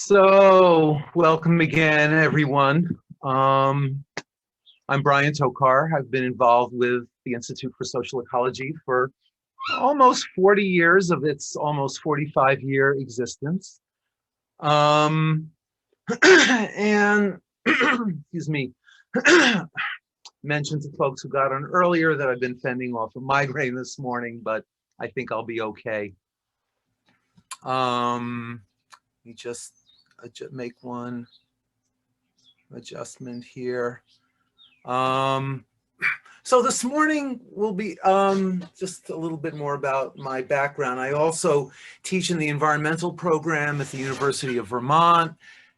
So, welcome again, everyone. I'm Brian Tokar. I've been involved with the Institute for Social Ecology for almost 40 years of its almost 45-year existence. And, excuse me, mentioned to folks who got on earlier that I've been fending off a migraine this morning, but I think I'll be okay. Let me just make one adjustment here. So this morning will be just a little bit more about my background. I also teach in the environmental program at the University of Vermont,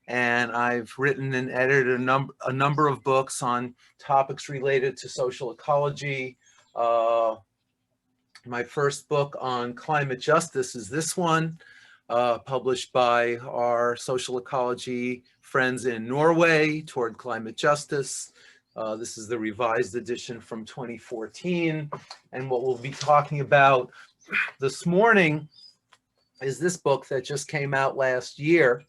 and I've written and edited a number of books on topics related to social ecology. My first book on climate justice is this one, published by our social ecology friends in Norway, Toward Climate Justice. This is the revised edition from 2014. And what we'll be talking about this morning is this book that just came out last year,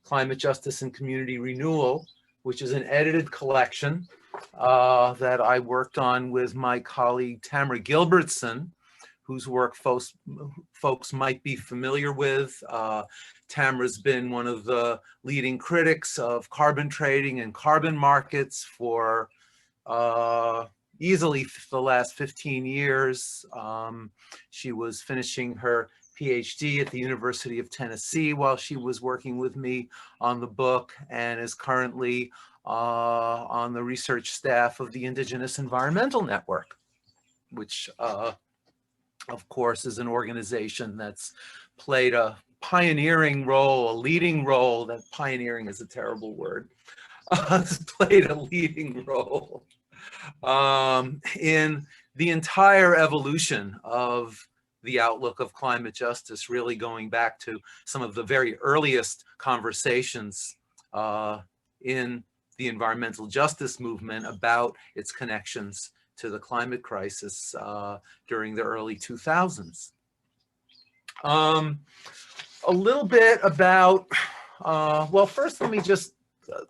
Climate Justice and Community Renewal, which is an edited collection that I worked on with my colleague Tamra Gilbertson, whose work folks might be familiar with. Tamra's been one of the leading critics of carbon trading and carbon markets for easily the last 15 years. She was finishing her PhD at the University of Tennessee while she was working with me on the book, and is currently on the research staff of the Indigenous Environmental Network, which of course, is an organization that's played a pioneering role, a leading role. That pioneering is a terrible word. Has played a leading role in the entire evolution of the outlook of climate justice, really going back to some of the very earliest conversations in the environmental justice movement about its connections to the climate crisis during the early 2000s. A little bit about, well, first let me just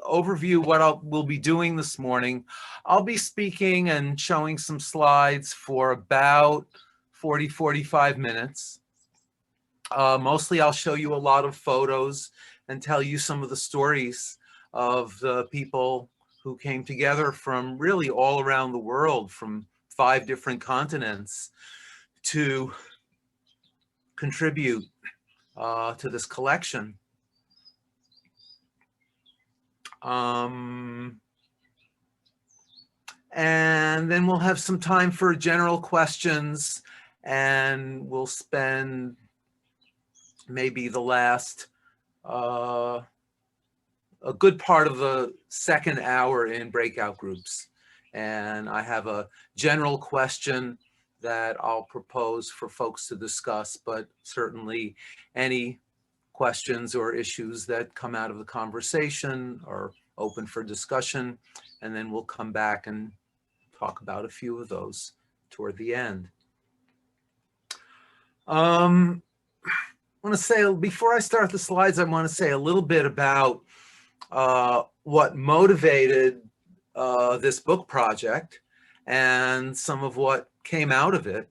overview what we'll be doing this morning. I'll be speaking and showing some slides for about 40-45 minutes. Mostly I'll show you a lot of photos and tell you some of the stories of the people who came together from really all around the world, from 5 different continents, to contribute to this collection. And then we'll have some time for general questions, and we'll spend maybe the last a good part of the second hour in breakout groups. And I have a general question that I'll propose for folks to discuss, but certainly any questions or issues that come out of the conversation are open for discussion. And then we'll come back and talk about a few of those toward the end. I want to say, before I start the slides, I want to say a little bit about what motivated this book project and some of what came out of it.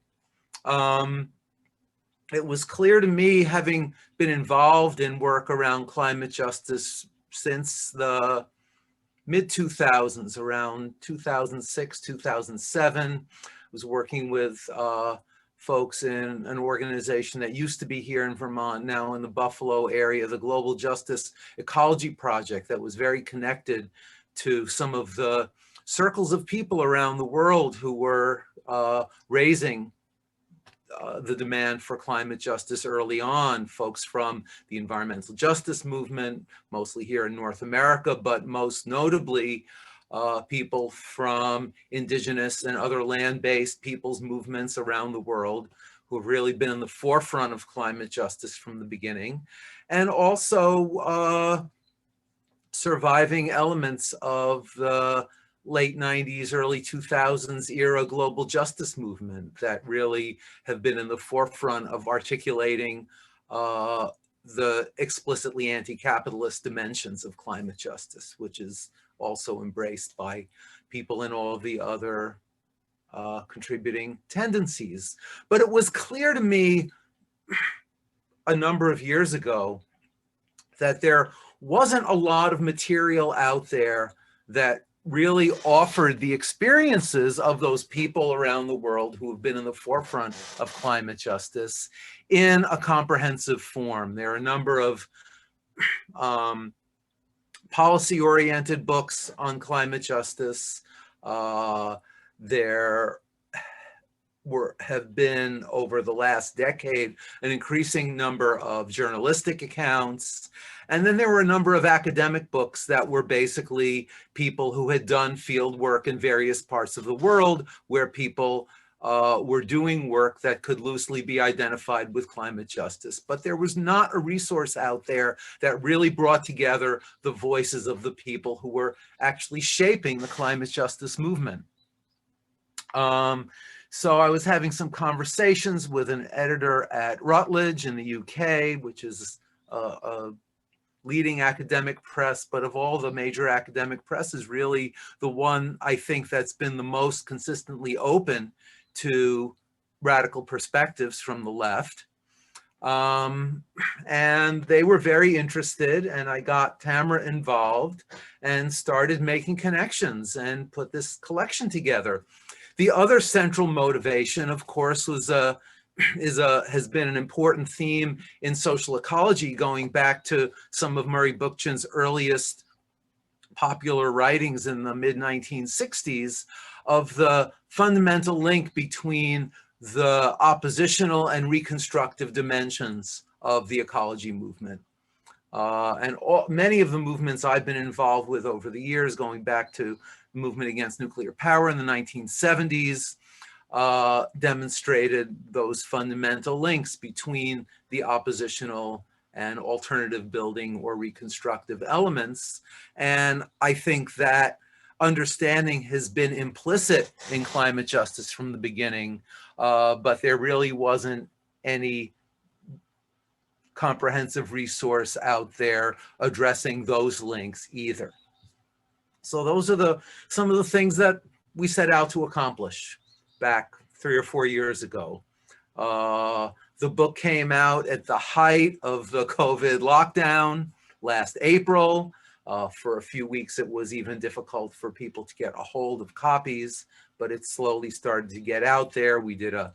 It was clear to me, having been involved in work around climate justice since the mid-2000s, around 2006, 2007, was working with folks in an organization that used to be here in Vermont, now in the Buffalo area, the Global Justice Ecology Project, that was very connected to some of the circles of people around the world who were raising the demand for climate justice early on. Folks from the environmental justice movement, mostly here in North America, but most notably people from Indigenous and other land-based peoples movements around the world who have really been in the forefront of climate justice from the beginning, and also surviving elements of the late 90s, early 2000s era global justice movement that really have been in the forefront of articulating the explicitly anti-capitalist dimensions of climate justice, which is also embraced by people in all the other contributing tendencies. But it was clear to me a number of years ago that there wasn't a lot of material out there that really offered the experiences of those people around the world who have been in the forefront of climate justice in a comprehensive form. There are a number of policy-oriented books on climate justice. There have been, over the last decade, an increasing number of journalistic accounts. And then there were a number of academic books that were basically people who had done field work in various parts of the world where people were doing work that could loosely be identified with climate justice. But there was not a resource out there that really brought together the voices of the people who were actually shaping the climate justice movement. So I was having some conversations with an editor at Routledge in the UK, which is a leading academic press, but of all the major academic press is really the one I think that's been the most consistently open to radical perspectives from the left. And they were very interested, and I got Tamra involved and started making connections and put this collection together. The other central motivation, of course, was has been an important theme in social ecology, going back to some of Murray Bookchin's earliest popular writings in the mid-1960s, of the fundamental link between the oppositional and reconstructive dimensions of the ecology movement. Many of the movements I've been involved with over the years, going back to the movement against nuclear power in the 1970s, demonstrated those fundamental links between the oppositional and alternative building or reconstructive elements. And I think that understanding has been implicit in climate justice from the beginning, but there really wasn't any comprehensive resource out there addressing those links either. So those are some of the things that we set out to accomplish back 3 or 4 years ago. The book came out at the height of the COVID lockdown last April. For a few weeks, it was even difficult for people to get a hold of copies, but it slowly started to get out there. We did a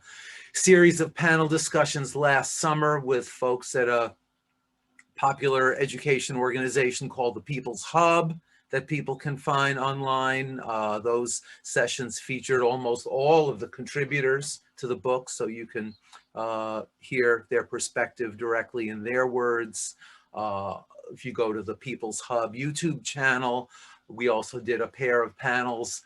series of panel discussions last summer with folks at a popular education organization called the People's Hub that people can find online. Those sessions featured almost all of the contributors to the book, so you can hear their perspective directly in their words. If you go to the People's Hub YouTube channel, we also did a pair of panels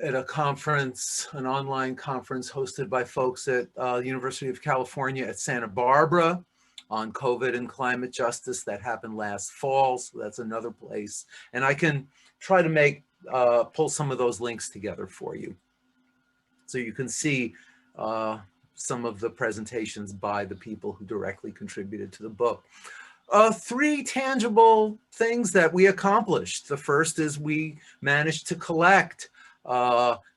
at a conference, an online conference hosted by folks at the University of California at Santa Barbara on COVID and climate justice. That happened last fall, so that's another place. And I can try to pull some of those links together for you, so you can see some of the presentations by the people who directly contributed to the book. 3 tangible things that we accomplished. The first is we managed to collect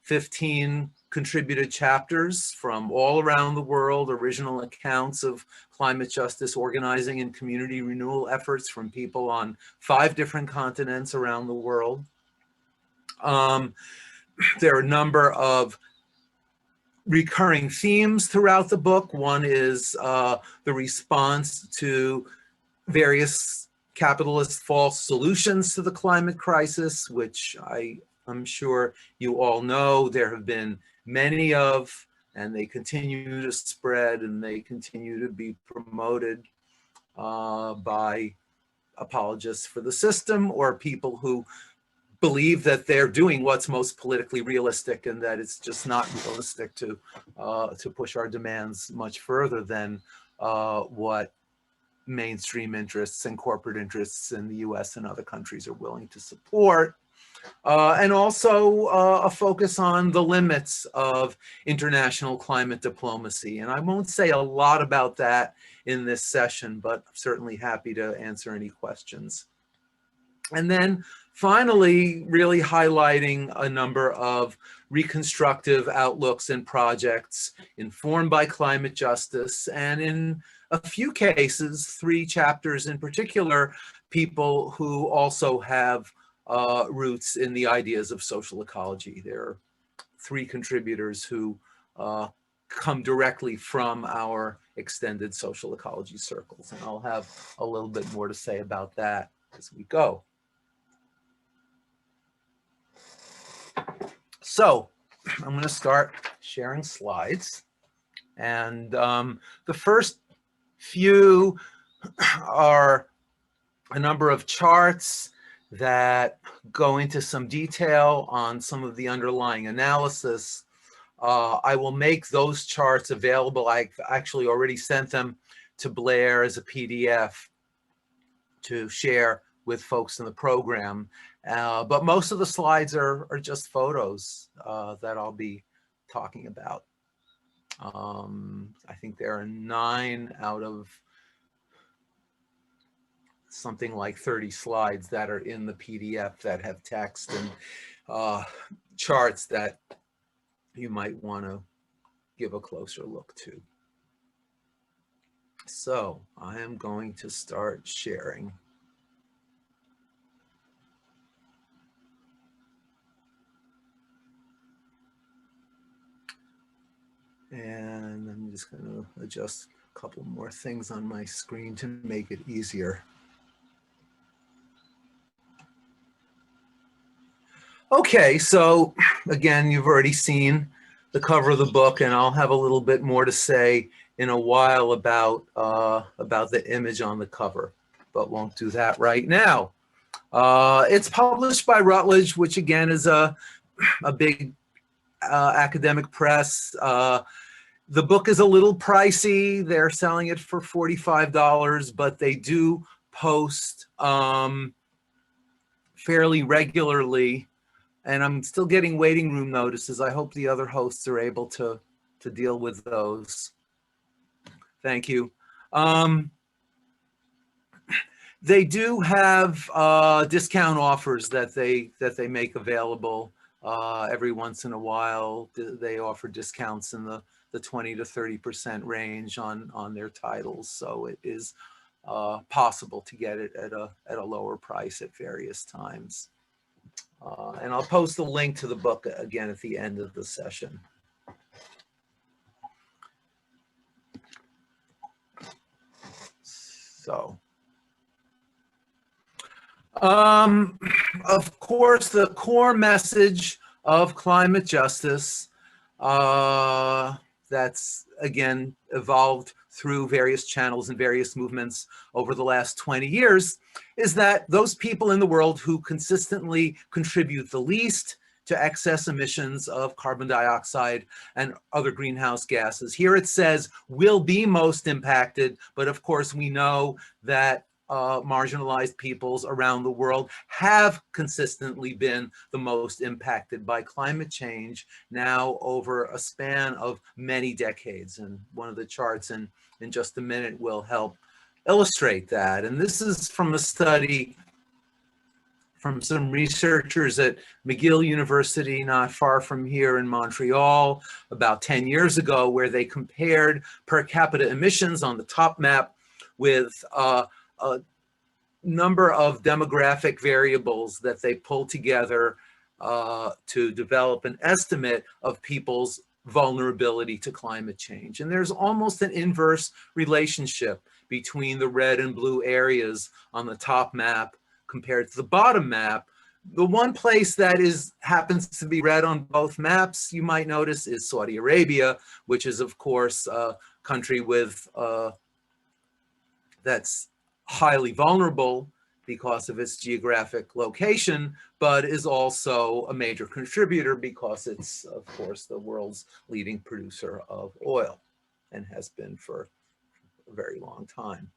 15 contributed chapters from all around the world, original accounts of climate justice organizing and community renewal efforts from people on 5 different continents around the world. There are a number of recurring themes throughout the book. One is the response to various capitalist false solutions to the climate crisis, which I'm sure you all know there have been many of, and they continue to spread and they continue to be promoted by apologists for the system or people who believe that they're doing what's most politically realistic and that it's just not realistic to push our demands much further than what mainstream interests and corporate interests in the US and other countries are willing to support. and also a focus on the limits of international climate diplomacy. And I won't say a lot about that in this session, but I'm certainly happy to answer any questions. And then finally, really highlighting a number of reconstructive outlooks and projects informed by climate justice, and in a few cases, 3 chapters in particular, people who also have roots in the ideas of social ecology. There are 3 contributors who come directly from our extended social ecology circles, and I'll have a little bit more to say about that as we go. So I'm going to start sharing slides, and the first few are a number of charts that go into some detail on some of the underlying analysis. I will make those charts available. I actually already sent them to Blair as a PDF to share with folks in the program. But most of the slides are just photos that I'll be talking about. I think there are 9 out of something like 30 slides that are in the PDF that have text and charts that you might want to give a closer look to. So I am going to start sharing. And I'm just going to adjust a couple more things on my screen to make it easier. Okay, so again, you've already seen the cover of the book, and I'll have a little bit more to say in a while about the image on the cover, but won't do that right now. It's published by Routledge, which again is a big academic press. The book is a little pricey. They're selling it for $45, but they do post fairly regularly. And I'm still getting waiting room notices. I hope the other hosts are able to deal with those. Thank you. They do have discount offers that they make available every once in a while. They offer discounts in the 20 to 30% range on their titles. So it is possible to get it at a lower price at various times. And I'll post a link to the book again at the end of the session. So, of course, the core message of climate justice that's, again, evolved through various channels and various movements over the last 20 years is that those people in the world who consistently contribute the least to excess emissions of carbon dioxide and other greenhouse gases. Here it says will be most impacted, but of course we know that marginalized peoples around the world have consistently been the most impacted by climate change now over a span of many decades. And one of the charts in just a minute will help illustrate that. And this is from a study from some researchers at McGill University, not far from here in Montreal, about 10 years ago, where they compared per capita emissions on the top map with a number of demographic variables that they pulled together to develop an estimate of people's vulnerability to climate change. And there's almost an inverse relationship between the red and blue areas on the top map compared to the bottom map. The one place that happens to be red on both maps, you might notice, is Saudi Arabia, which is, of course, a country with that's highly vulnerable because of its geographic location, but is also a major contributor because it's, of course, the world's leading producer of oil and has been for a very long time.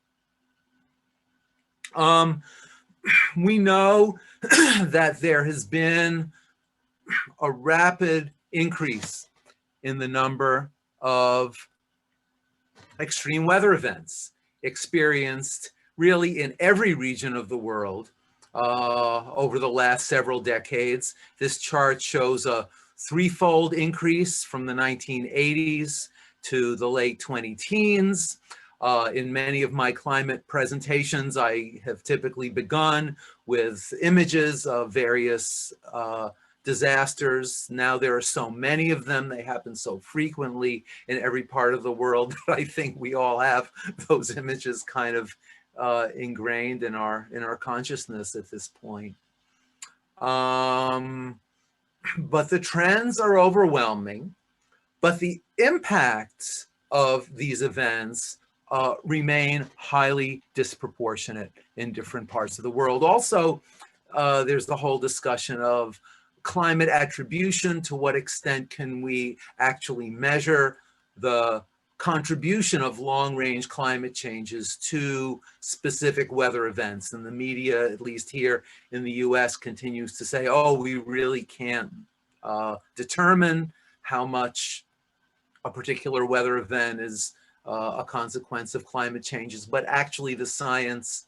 we know that there has been a rapid increase in the number of extreme weather events experienced really in every region of the world over the last several decades. This chart shows a threefold increase from the 1980s to the late 20-teens. In many of my climate presentations, I have typically begun with images of various disasters. Now there are so many of them, they happen so frequently in every part of the world that I think we all have those images kind of ingrained in our consciousness at this point. But the trends are overwhelming, but the impacts of these events remain highly disproportionate in different parts of the world. Also, there's the whole discussion of climate attribution. To what extent can we actually measure the contribution of long-range climate changes to specific weather events? And the media, at least here in the US, continues to say, oh, we really can't determine how much a particular weather event is a consequence of climate changes. But actually the science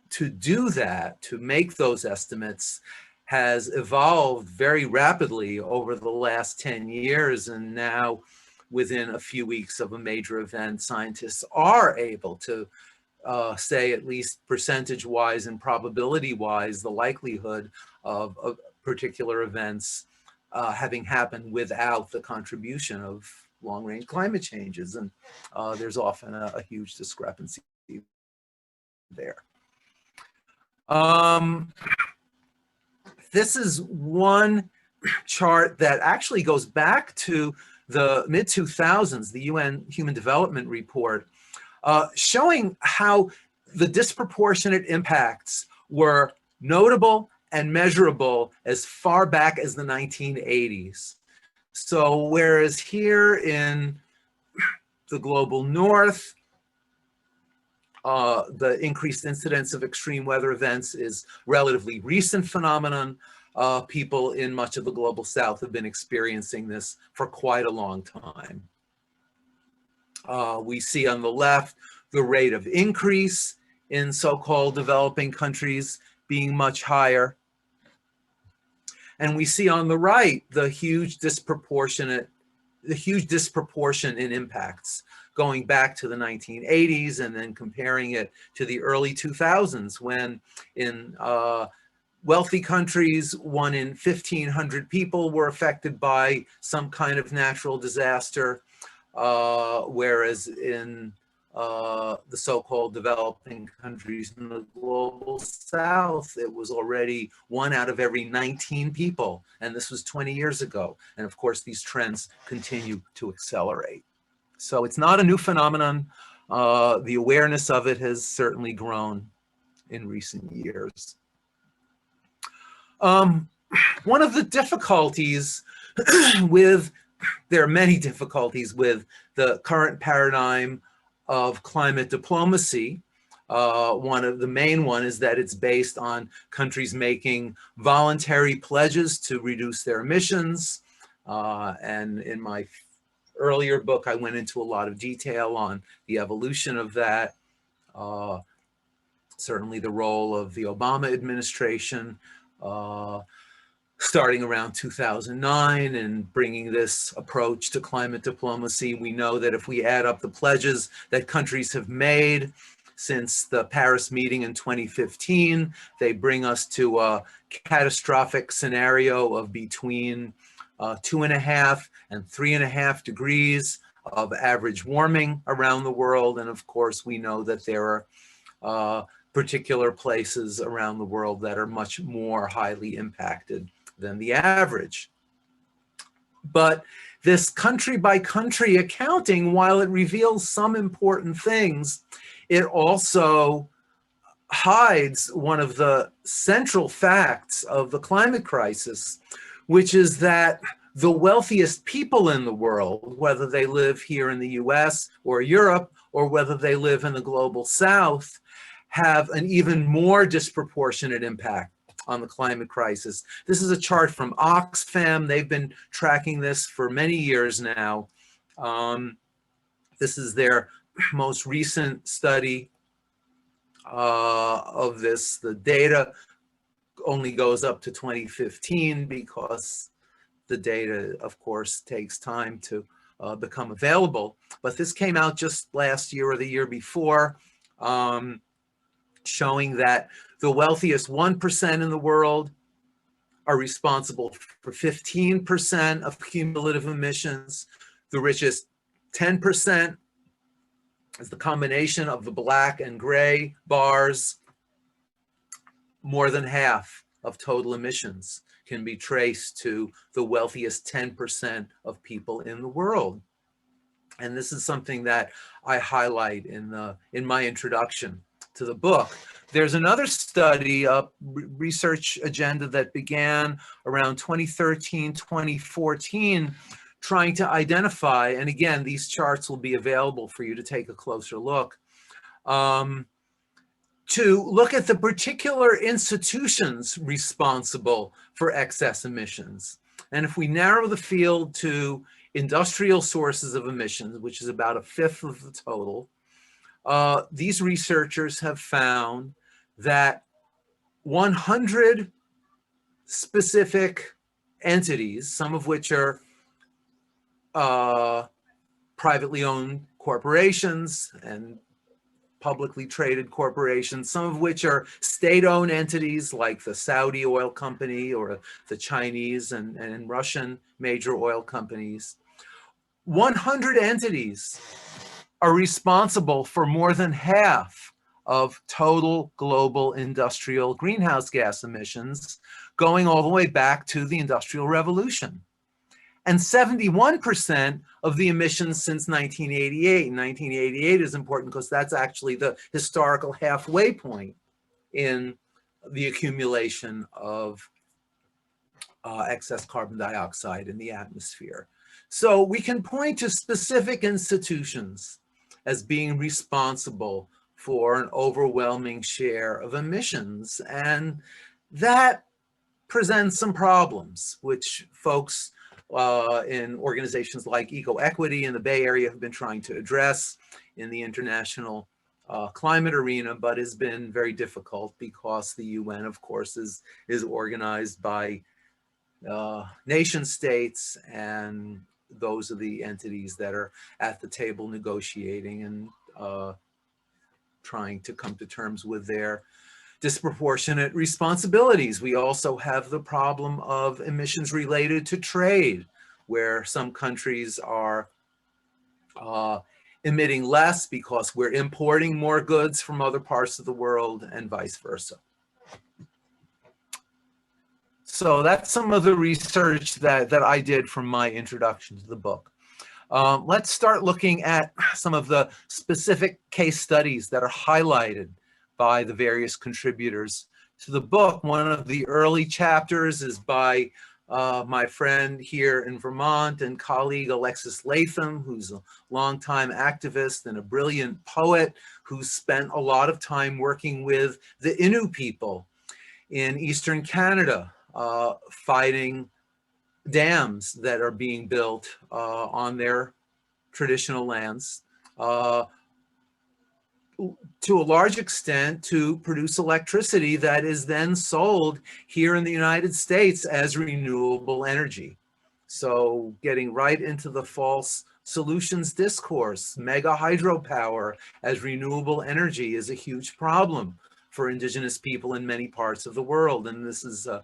to do that, to make those estimates, has evolved very rapidly over the last 10 years. And now, within a few weeks of a major event, scientists are able to say, at least percentage-wise and probability-wise, the likelihood of particular events having happened without the contribution of long-range climate changes. And there's often a huge discrepancy there. This is one chart that actually goes back to the mid-2000s, the UN Human Development Report, showing how the disproportionate impacts were notable and measurable as far back as the 1980s. So whereas here in the global north, the increased incidence of extreme weather events is relatively recent phenomenon. People in much of the global south have been experiencing this for quite a long time. We see on the left the rate of increase in so-called developing countries being much higher. And we see on the right the huge disproportion in impacts, going back to the 1980s and then comparing it to the early 2000s, when in wealthy countries, 1 in 1,500 people were affected by some kind of natural disaster, whereas in the so-called developing countries in the global south, it was already 1 out of every 19 people, and this was 20 years ago. And of course, these trends continue to accelerate. So it's not a new phenomenon. The awareness of it has certainly grown in recent years. One of the difficulties there are many difficulties with the current paradigm of climate diplomacy. One of the main one is that it's based on countries making voluntary pledges to reduce their emissions. And in my earlier book, I went into a lot of detail on the evolution of that. Certainly the role of the Obama administration, starting around 2009 and bringing this approach to climate diplomacy. We know that if we add up the pledges that countries have made since the Paris meeting in 2015, they bring us to a catastrophic scenario of between 2.5 and 3.5 degrees of average warming around the world. And of course, we know that there are particular places around the world that are much more highly impacted than the average. But this country by country accounting, while it reveals some important things, it also hides one of the central facts of the climate crisis, which is that the wealthiest people in the world, whether they live here in the US or Europe, or whether they live in the global south, have an even more disproportionate impact on the climate crisis. This is a chart from Oxfam. They've been tracking this for many years now. This is their most recent study of this. The data only goes up to 2015 because the data, of course, takes time to become available. But this came out just last year or the year before, showing that the wealthiest 1% in the world are responsible for 15% of cumulative emissions. The richest 10% is the combination of the black and gray bars. More than half of total emissions can be traced to the wealthiest 10% of people in the world. And this is something that I highlight in my introduction to the book. There's another study, a research agenda that began around 2013, 2014, trying to identify, and again, these charts will be available for you to take a closer look, to look at the particular institutions responsible for excess emissions. And if we narrow the field to industrial sources of emissions, which is about 1/5 of the total, these researchers have found that 100 specific entities, some of which are privately owned corporations and publicly traded corporations, some of which are state-owned entities like the Saudi oil company or the Chinese and Russian major oil companies. 100 entities are responsible for more than half of total global industrial greenhouse gas emissions, going all the way back to the Industrial Revolution. And 71% of the emissions since 1988. 1988 is important because that's actually the historical halfway point in the accumulation of excess carbon dioxide in the atmosphere. So we can point to specific institutions as being responsible for an overwhelming share of emissions. And that presents some problems, which folks in organizations like Eco-Equity in the Bay Area have been trying to address in the international climate arena, but has been very difficult because the UN, of course, is organized by nation states, and those are the entities that are at the table negotiating and trying to come to terms with their disproportionate responsibilities. We also have the problem of emissions related to trade, where some countries are emitting less because we're importing more goods from other parts of the world and vice versa. So that's some of the research that I did from my introduction to the book. Let's start looking at some of the specific case studies that are highlighted by the various contributors to the book. One of the early chapters is by my friend here in Vermont and colleague Alexis Latham, who's a longtime activist and a brilliant poet who spent a lot of time working with the Innu people in Eastern Canada, fighting dams that are being built on their traditional lands, to a large extent to produce electricity that is then sold here in the United States as renewable energy. So getting right into the false solutions discourse, mega hydropower as renewable energy is a huge problem for Indigenous people in many parts of the world. And this is a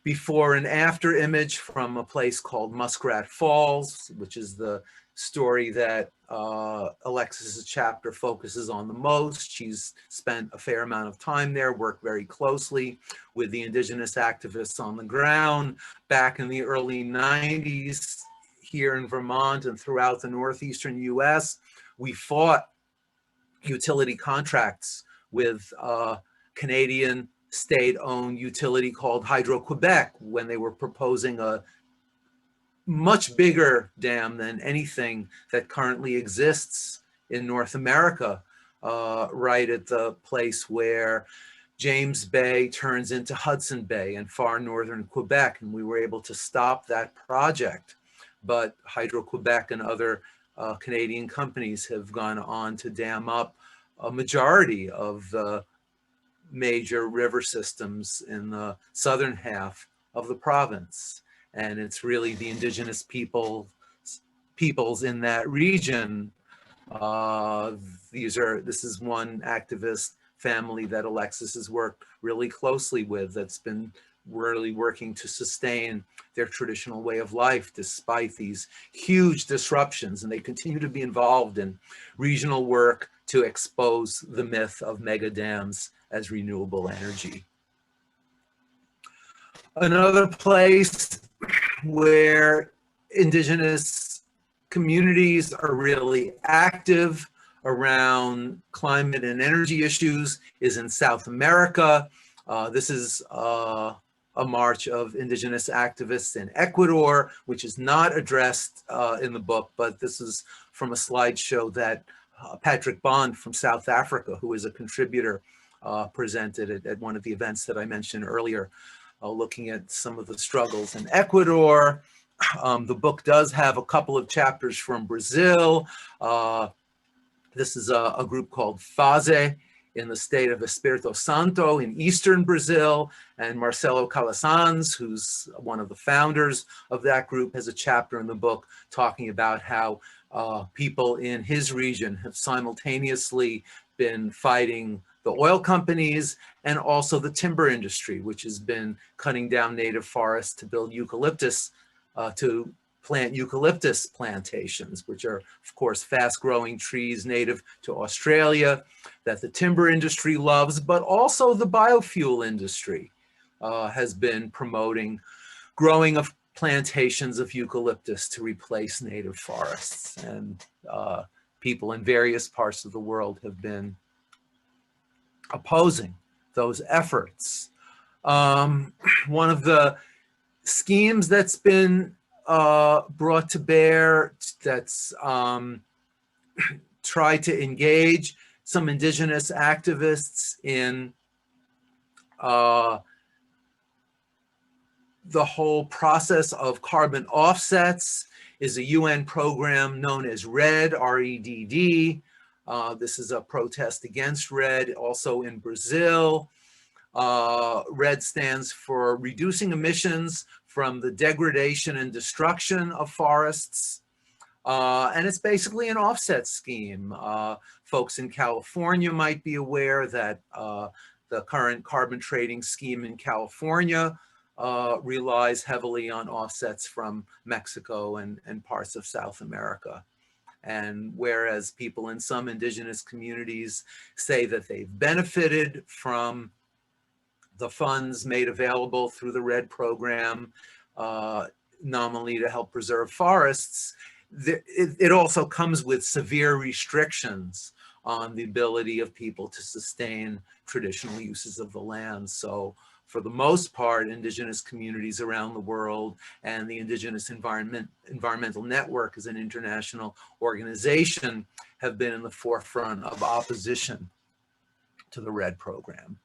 before and after image from a place called Muskrat Falls, which is the story that Alexis's chapter focuses on the most. She's spent a fair amount of time there, worked very closely with the Indigenous activists on the ground. Back in the early 90s here in Vermont and throughout the northeastern US, we fought utility contracts with Canadian state-owned utility called Hydro-Quebec when they were proposing a much bigger dam than anything that currently exists in North America right at the place where James Bay turns into Hudson Bay in far northern Quebec, and we were able to stop that project. But Hydro-Quebec and other Canadian companies have gone on to dam up a majority of the major river systems in the southern half of the province. And it's really the Indigenous peoples in that region. This is one activist family that Alexis has worked really closely with, that's been really working to sustain their traditional way of life despite these huge disruptions. And they continue to be involved in regional work to expose the myth of mega dams as renewable energy. Another place where Indigenous communities are really active around climate and energy issues is in South America. This is a march of Indigenous activists in Ecuador, which is not addressed in the book, but this is from a slideshow that Patrick Bond from South Africa, who is a contributor, presented at one of the events that I mentioned earlier, looking at some of the struggles in Ecuador. The book does have a couple of chapters from Brazil. This is a group called faze in the state of Espírito Santo in eastern Brazil, and Marcelo Calasanz, who's one of the founders of that group, has a chapter in the book talking about how people in his region have simultaneously been fighting the oil companies and also the timber industry, which has been cutting down native forests to build eucalyptus, to plant eucalyptus plantations, which are, of course, fast-growing trees native to Australia that the timber industry loves, but also the biofuel industry has been promoting growing of plantations of eucalyptus to replace native forests. And people in various parts of the world have been opposing those efforts. One of the schemes that's been brought to bear that's tried to engage some Indigenous activists in the whole process of carbon offsets is a UN program known as REDD, R-E-D-D. This is a protest against REDD, also in Brazil. REDD stands for Reducing Emissions from the Degradation and Destruction of Forests. And it's basically an offset scheme. Folks in California might be aware that the current carbon trading scheme in California relies heavily on offsets from Mexico and parts of South America. And whereas people in some Indigenous communities say that they've benefited from the funds made available through the REDD program, nominally to help preserve forests, it also comes with severe restrictions on the ability of people to sustain traditional uses of the land. So for the most part, Indigenous communities around the world and the Indigenous Environmental Network as an international organization have been in the forefront of opposition to the REDD program.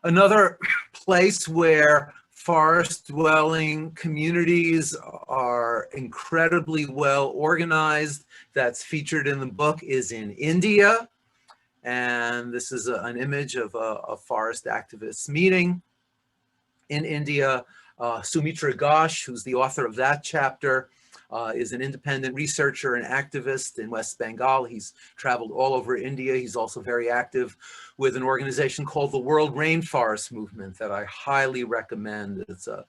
Another place where forest-dwelling communities are incredibly well organized that's featured in the book is in India. And this is an image of a forest activists meeting in India. Sumitra Ghosh, who's the author of that chapter, is an independent researcher and activist in West Bengal. He's traveled all over India. He's also very active with an organization called the World Rainforest Movement that I highly recommend. It's a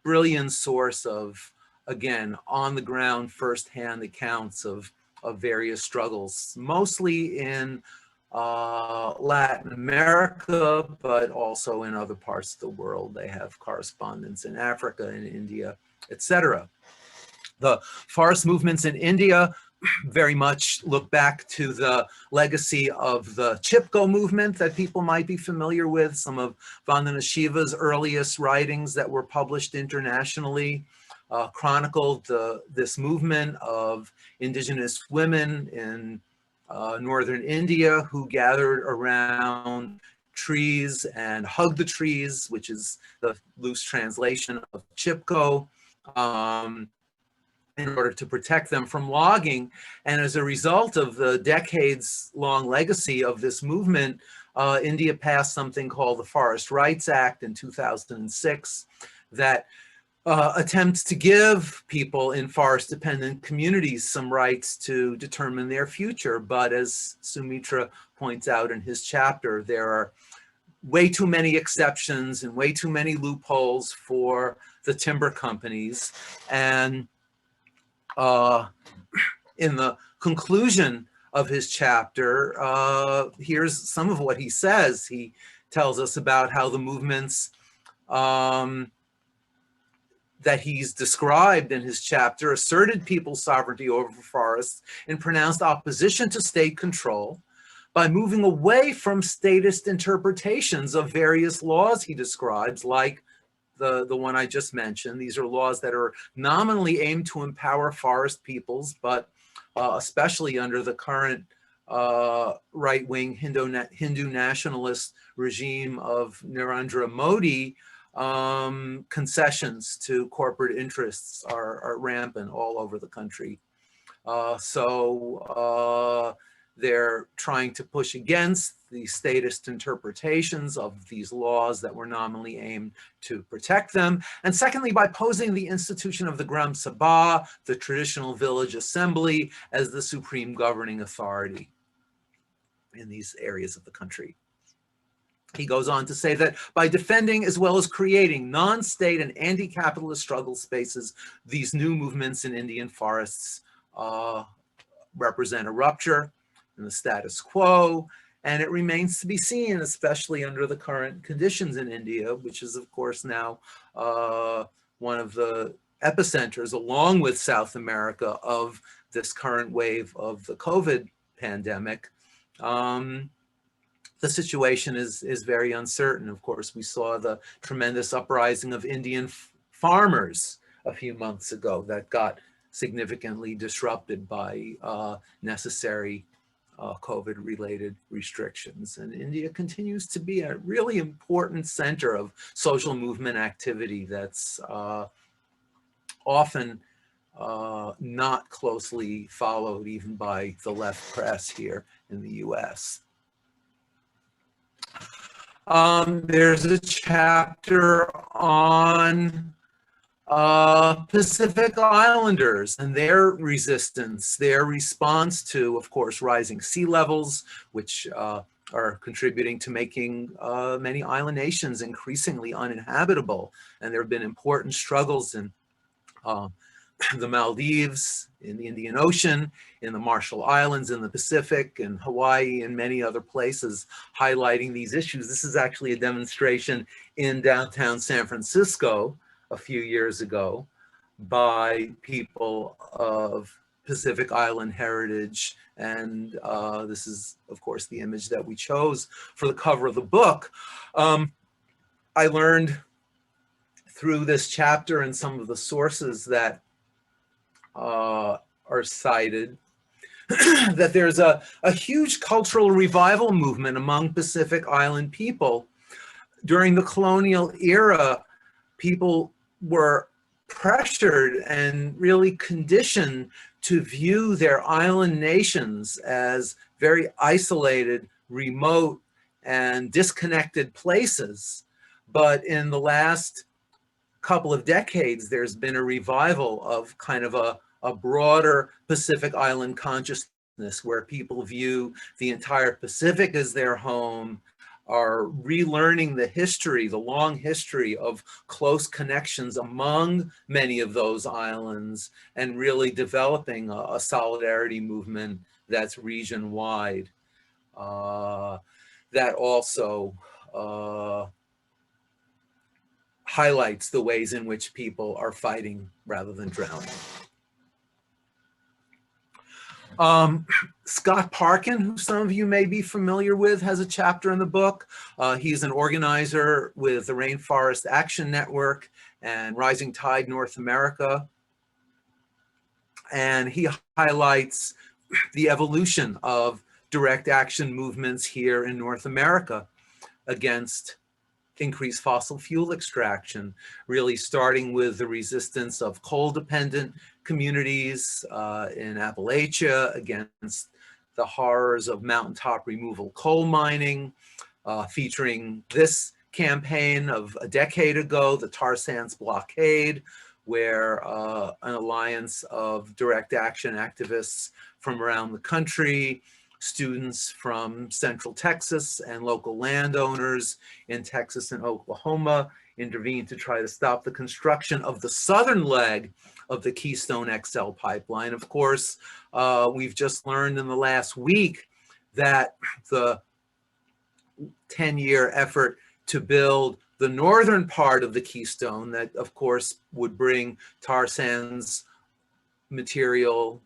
brilliant source of, again, on the ground, firsthand accounts of various struggles, mostly in Latin America, but also in other parts of the world. They have correspondents in Africa, in India, etc. The forest movements in India very much look back to the legacy of the Chipko movement that people might be familiar with. Some of Vandana Shiva's earliest writings that were published internationally chronicled this movement of Indigenous women in northern India, who gathered around trees and hugged the trees, which is the loose translation of chipko, in order to protect them from logging. And as a result of the decades-long legacy of this movement, India passed something called the Forest Rights Act in 2006 that attempts to give people in forest-dependent communities some rights to determine their future. But as Sumitra points out in his chapter, there are way too many exceptions and way too many loopholes for the timber companies. And in the conclusion of his chapter, here's some of what he says. He tells us about how the movements that he's described in his chapter asserted people's sovereignty over forests and pronounced opposition to state control by moving away from statist interpretations of various laws he describes, like the one I just mentioned. These are laws that are nominally aimed to empower forest peoples, but especially under the current right-wing Hindu nationalist regime of Narendra Modi, concessions to corporate interests are rampant all over the country. So they're trying to push against the statist interpretations of these laws that were nominally aimed to protect them. And secondly, by posing the institution of the Gram Sabha, the traditional village assembly, as the supreme governing authority in these areas of the country. He goes on to say that by defending as well as creating non-state and anti-capitalist struggle spaces, these new movements in Indian forests represent a rupture in the status quo, and it remains to be seen, especially under the current conditions in India, which is of course now one of the epicenters, along with South America, of this current wave of the COVID pandemic. The situation is very uncertain. Of course, we saw the tremendous uprising of Indian farmers a few months ago that got significantly disrupted by necessary COVID-related restrictions. And India continues to be a really important center of social movement activity that's often not closely followed even by the left press here in the US. There's a chapter on Pacific Islanders and their resistance, their response to, of course, rising sea levels, which are contributing to making many island nations increasingly uninhabitable. And there have been important struggles in the Maldives, in the Indian Ocean, in the Marshall Islands, in the Pacific, in Hawaii, and many other places highlighting these issues. This is actually a demonstration in downtown San Francisco a few years ago by people of Pacific Island heritage. And this is, of course, the image that we chose for the cover of the book. I learned through this chapter and some of the sources that are cited that there's a huge cultural revival movement among Pacific Island people. During the colonial era, people were pressured and really conditioned to view their island nations as very isolated, remote, and disconnected places. But in the last couple of decades, there's been a revival of kind of a broader Pacific Island consciousness where people view the entire Pacific as their home, are relearning the history, the long history of close connections among many of those islands, and really developing a solidarity movement that's region-wide. That also highlights the ways in which people are fighting rather than drowning. Scott Parkin, who some of you may be familiar with, has a chapter in the book. He's an organizer with the Rainforest Action Network and Rising Tide North America. And he highlights the evolution of direct action movements here in North America against increased fossil fuel extraction, really starting with the resistance of coal-dependent communities in Appalachia against the horrors of mountaintop removal coal mining, featuring this campaign of a decade ago, the tar sands blockade, where an alliance of direct action activists from around the country, students from Central Texas and local landowners in Texas and Oklahoma intervened to try to stop the construction of the southern leg of the Keystone XL pipeline. Of course, we've just learned in the last week that the 10-year effort to build the northern part of the Keystone, that of course would bring tar sands material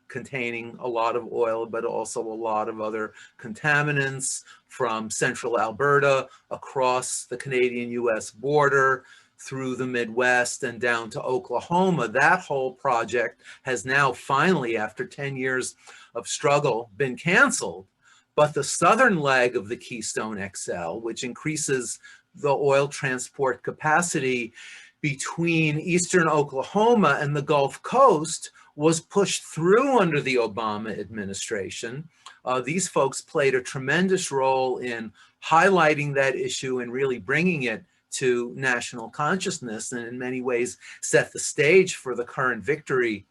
containing a lot of oil, but also a lot of other contaminants from central Alberta across the Canadian-US border through the Midwest and down to Oklahoma. That whole project has now finally, after 10 years of struggle, been canceled. But the southern leg of the Keystone XL, which increases the oil transport capacity between eastern Oklahoma and the Gulf Coast, was pushed through under the Obama administration. These folks played a tremendous role in highlighting that issue and really bringing it to national consciousness, and in many ways set the stage for the current victory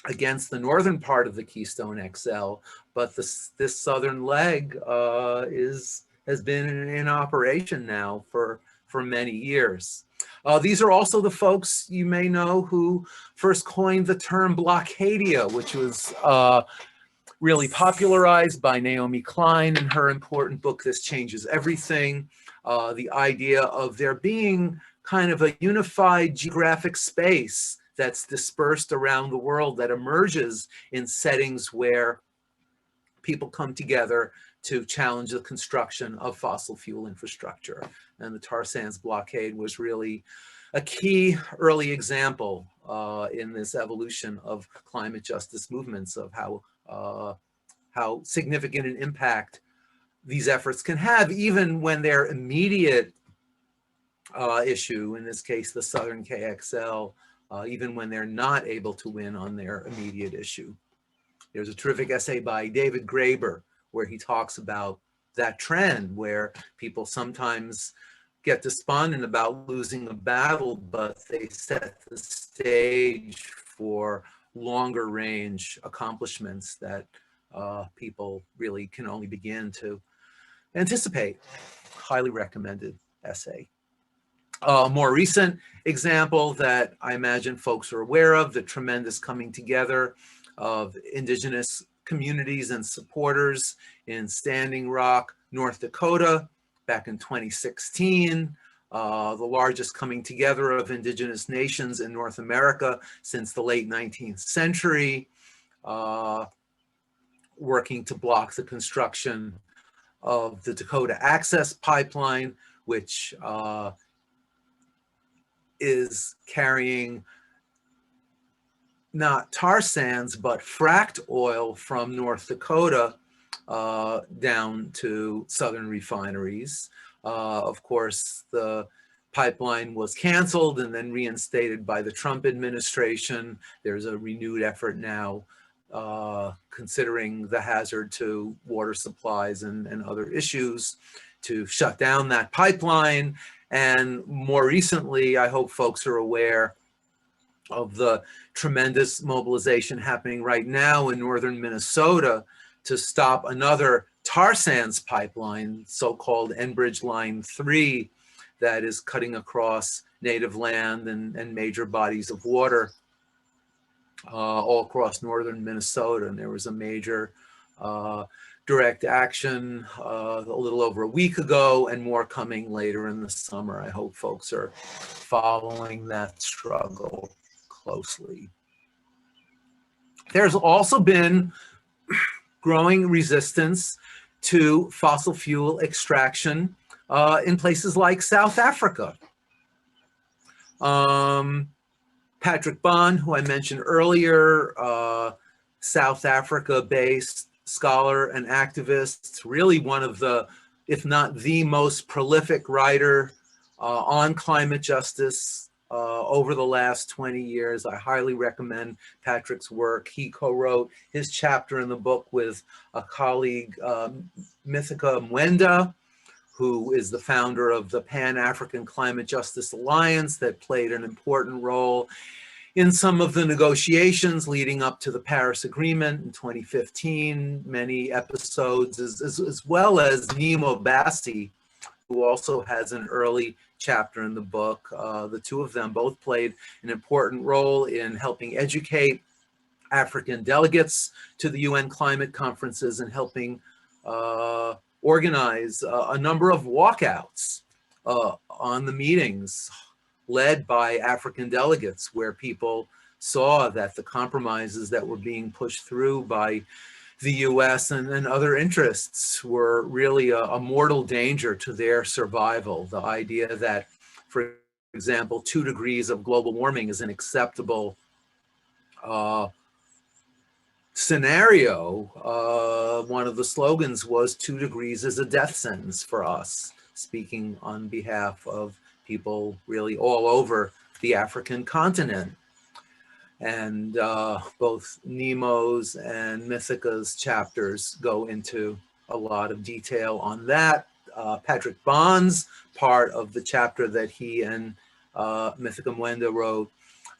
against the northern part of the Keystone XL. But this southern leg has been in operation now for many years. These are also the folks you may know who first coined the term blockadia, which was really popularized by Naomi Klein in her important book, This Changes Everything. The idea of there being kind of a unified geographic space that's dispersed around the world that emerges in settings where people come together to challenge the construction of fossil fuel infrastructure. And the tar sands blockade was really a key early example in this evolution of climate justice movements, of how significant an impact these efforts can have, even when their immediate issue, in this case, the Southern KXL, even when they're not able to win on their immediate issue. There's a terrific essay by David Graeber where he talks about that trend where people sometimes get despondent about losing a battle, but they set the stage for longer range accomplishments that people really can only begin to anticipate. Highly recommended essay. A more recent example that I imagine folks are aware of, the tremendous coming together of Indigenous communities and supporters in Standing Rock, North Dakota, back in 2016, the largest coming together of Indigenous nations in North America since the late 19th century, working to block the construction of the Dakota Access Pipeline, which is carrying not tar sands, but fracked oil from North Dakota down to southern refineries. Of course, the pipeline was canceled and then reinstated by the Trump administration. There's a renewed effort now considering the hazard to water supplies and other issues to shut down that pipeline. And more recently, I hope folks are aware of the tremendous mobilization happening right now in northern Minnesota to stop another tar sands pipeline, so-called Enbridge Line 3, that is cutting across native land and major bodies of water all across northern Minnesota. And there was a major direct action a little over a week ago, and more coming later in the summer. I hope folks are following that struggle closely. There's also been growing resistance to fossil fuel extraction in places like South Africa. Patrick Bond, who I mentioned earlier, South Africa-based scholar and activist, really one of the, if not the most prolific writer on climate justice over the last 20 years. I highly recommend Patrick's work. He co-wrote his chapter in the book with a colleague, Mythica Mwenda, who is the founder of the Pan-African Climate Justice Alliance that played an important role in some of the negotiations leading up to the Paris Agreement in 2015, many episodes, as well as Nemo Bassi, who also has an early chapter in the book. The two of them both played an important role in helping educate African delegates to the UN climate conferences and helping organize a number of walkouts on the meetings led by African delegates, where people saw that the compromises that were being pushed through by the US and other interests were really a mortal danger to their survival. The idea that, for example, 2 degrees of global warming is an acceptable scenario. One of the slogans was 2 degrees is a death sentence for us, speaking on behalf of people really all over the African continent. And both Nemo's and Mythica's chapters go into a lot of detail on that. Patrick Bond's part of the chapter that he and Mythica Mwenda wrote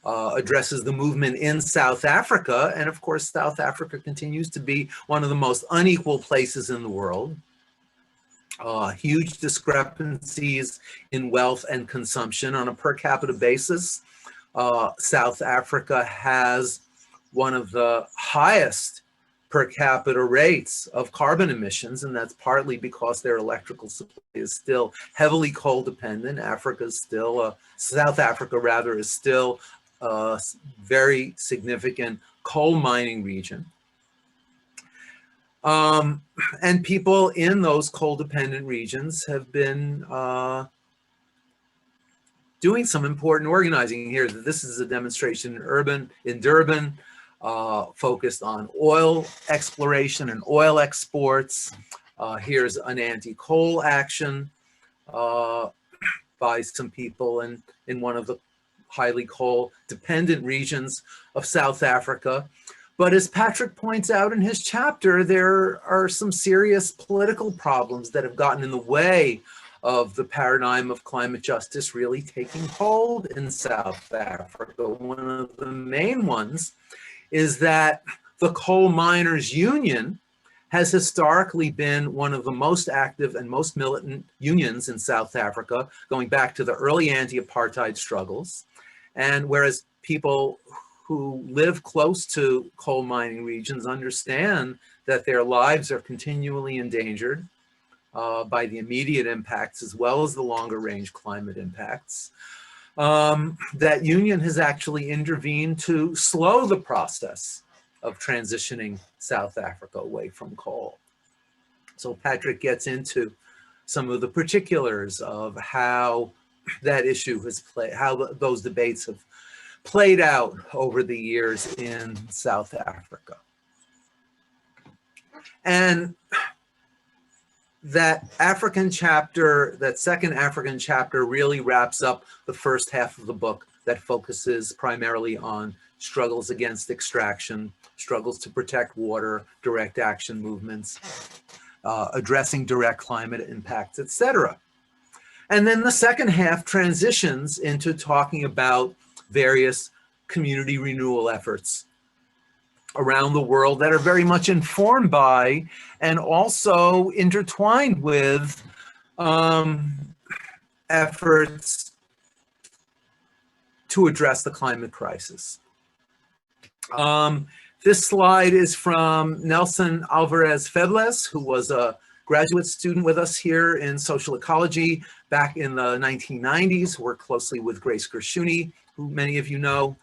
addresses the movement in South Africa. And of course, South Africa continues to be one of the most unequal places in the world. Huge discrepancies in wealth and consumption on a per capita basis. South Africa has one of the highest per capita rates of carbon emissions, and that's partly because their electrical supply is still heavily coal dependent. South Africa rather, is still a very significant coal mining region. And people in those coal-dependent regions have been doing some important organizing here. This is a demonstration in Durban, focused on oil exploration and oil exports. Here's an anti-coal action by some people in one of the highly coal-dependent regions of South Africa. But as Patrick points out in his chapter, there are some serious political problems that have gotten in the way of the paradigm of climate justice really taking hold in South Africa. One of the main ones is that the Coal Miners Union has historically been one of the most active and most militant unions in South Africa, going back to the early anti-apartheid struggles. And whereas people who live close to coal mining regions understand that their lives are continually endangered by the immediate impacts as well as the longer range climate impacts, that union has actually intervened to slow the process of transitioning South Africa away from coal. So Patrick gets into some of the particulars of how that issue has played, how those debates have played out over the years in South Africa. And that African chapter, that second African chapter, really wraps up the first half of the book that focuses primarily on struggles against extraction, struggles to protect water, direct action movements, addressing direct climate impacts, etc. And then the second half transitions into talking about various community renewal efforts around the world that are very much informed by and also intertwined with efforts to address the climate crisis. This slide is from Nelson Alvarez Febles, who was a graduate student with us here in social ecology back in the 1990s, worked closely with Grace Gershuni, who many of you know.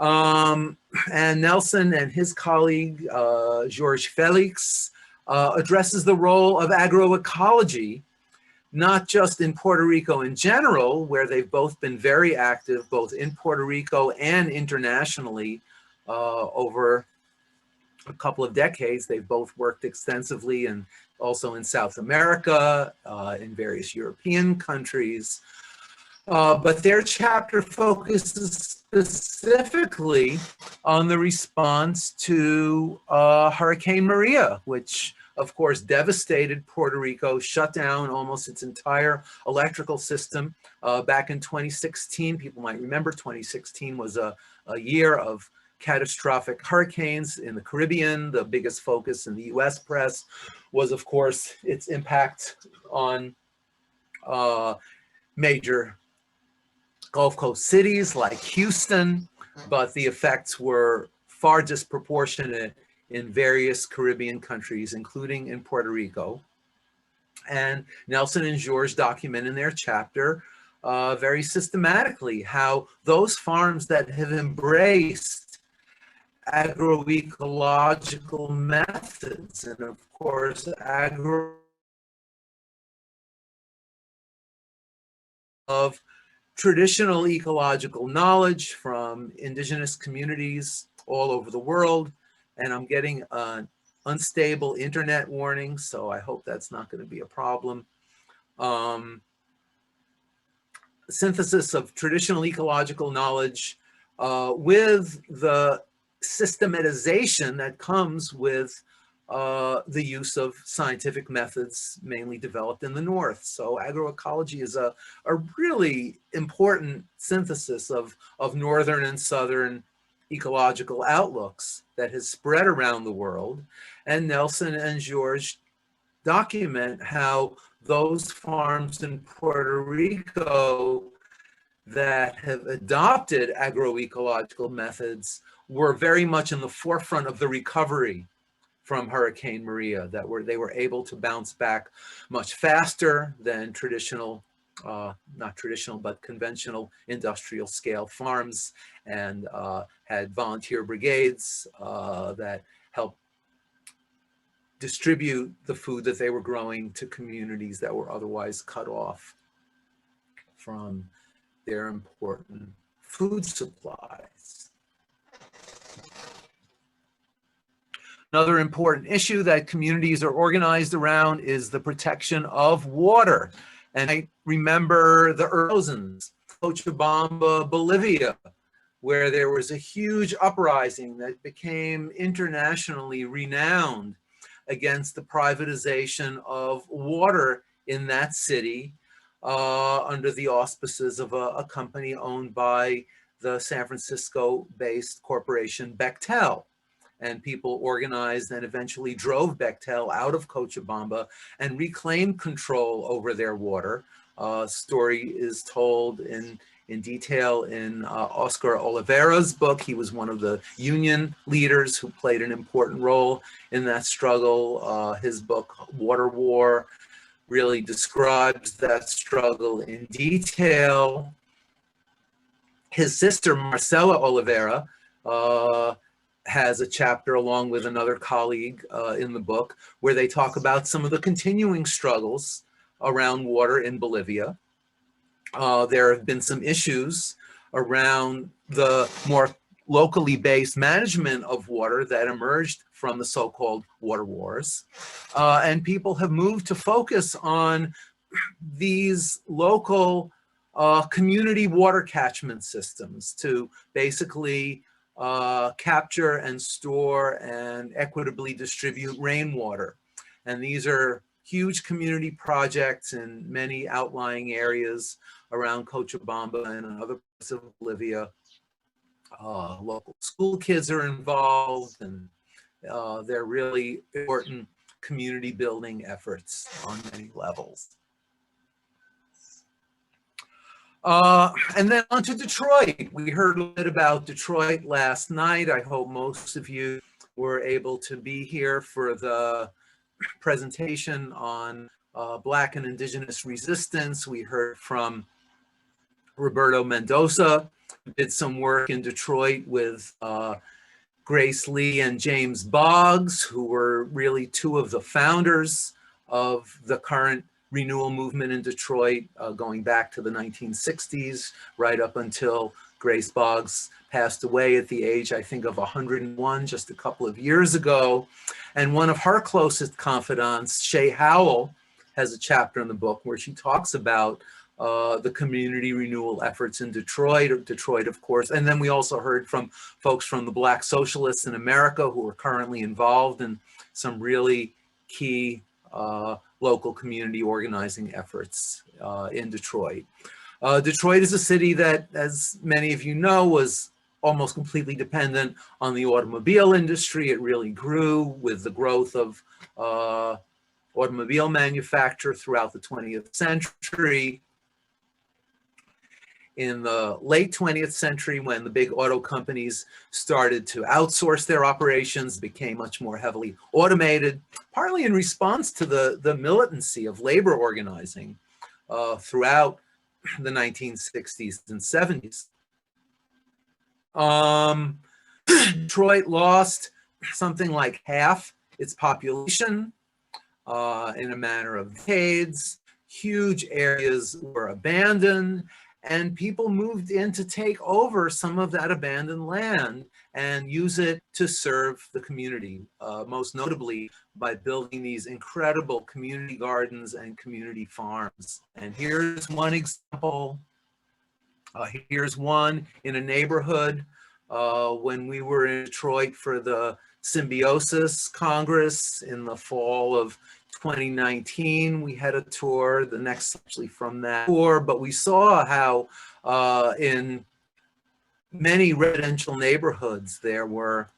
And Nelson and his colleague, Georges Felix, addresses the role of agroecology, not just in Puerto Rico in general, where they've both been very active, both in Puerto Rico and internationally over a couple of decades. They've both worked extensively and also in South America, in various European countries. But their chapter focuses specifically on the response to Hurricane Maria, which of course devastated Puerto Rico, shut down almost its entire electrical system back in 2016. People might remember 2016 was a year of catastrophic hurricanes in the Caribbean. The biggest focus in the US press was, of course, its impact on major Gulf Coast cities like Houston, but the effects were far disproportionate in various Caribbean countries, including in Puerto Rico. And Nelson and George document in their chapter very systematically how those farms that have embraced agroecological methods, and of course, of traditional ecological knowledge from indigenous communities all over the world. And I'm getting an unstable internet warning, so I hope that's not going to be a problem. Synthesis of traditional ecological knowledge with the systematization that comes with the use of scientific methods, mainly developed in the North. So agroecology is a really important synthesis of Northern and Southern ecological outlooks that has spread around the world. And Nelson and George document how those farms in Puerto Rico that have adopted agroecological methods were very much in the forefront of the recovery from Hurricane Maria, that they were able to bounce back much faster than traditional, not traditional, but conventional industrial scale farms, and had volunteer brigades that helped distribute the food that they were growing to communities that were otherwise cut off from their important food supplies. Another important issue that communities are organized around is the protection of water. And I remember the thousands, Cochabamba, Bolivia, where there was a huge uprising that became internationally renowned against the privatization of water in that city under the auspices of a company owned by the San Francisco-based corporation Bechtel. And people organized and eventually drove Bechtel out of Cochabamba and reclaimed control over their water. Story is told in detail in Oscar Oliveira's book. He was one of the union leaders who played an important role in that struggle. His book, Water War, really describes that struggle in detail. His sister, Marcela Oliveira, has a chapter along with another colleague in the book where they talk about some of the continuing struggles around water in Bolivia. There have been some issues around the more locally based management of water that emerged from the so-called water wars. And people have moved to focus on these local community water catchment systems to basically capture and store and equitably distribute rainwater. And these are huge community projects in many outlying areas around Cochabamba and in other parts of Bolivia. Local school kids are involved, and they're really important community building efforts on many levels. And then on to Detroit. We heard a bit about Detroit last night. I hope most of you were able to be here for the presentation on Black and Indigenous resistance. We heard from Roberto Mendoza, who did some work in Detroit with Grace Lee and James Boggs, who were really two of the founders of the current renewal movement in Detroit, going back to the 1960s, right up until Grace Boggs passed away at the age, I think, of 101 just a couple of years ago. And one of her closest confidants, Shay Howell, has a chapter in the book where she talks about the community renewal efforts in Detroit, of course. And then we also heard from folks from the Black socialists in America who are currently involved in some really key local community organizing efforts in Detroit. Detroit is a city that, as many of you know, was almost completely dependent on the automobile industry. It really grew with the growth of automobile manufacture throughout the 20th century. In the late 20th century, when the big auto companies started to outsource their operations, became much more heavily automated, partly in response to the militancy of labor organizing throughout the 1960s and 70s. Detroit lost something like half its population in a matter of decades. Huge areas were abandoned, and people moved in to take over some of that abandoned land and use it to serve the community, most notably by building these incredible community gardens and community farms. And here's one example. Here's one in a neighborhood when we were in Detroit for the Symbiosis Congress in the fall of 2019. We had a tour, the next actually from that tour, but we saw how in many residential neighborhoods there were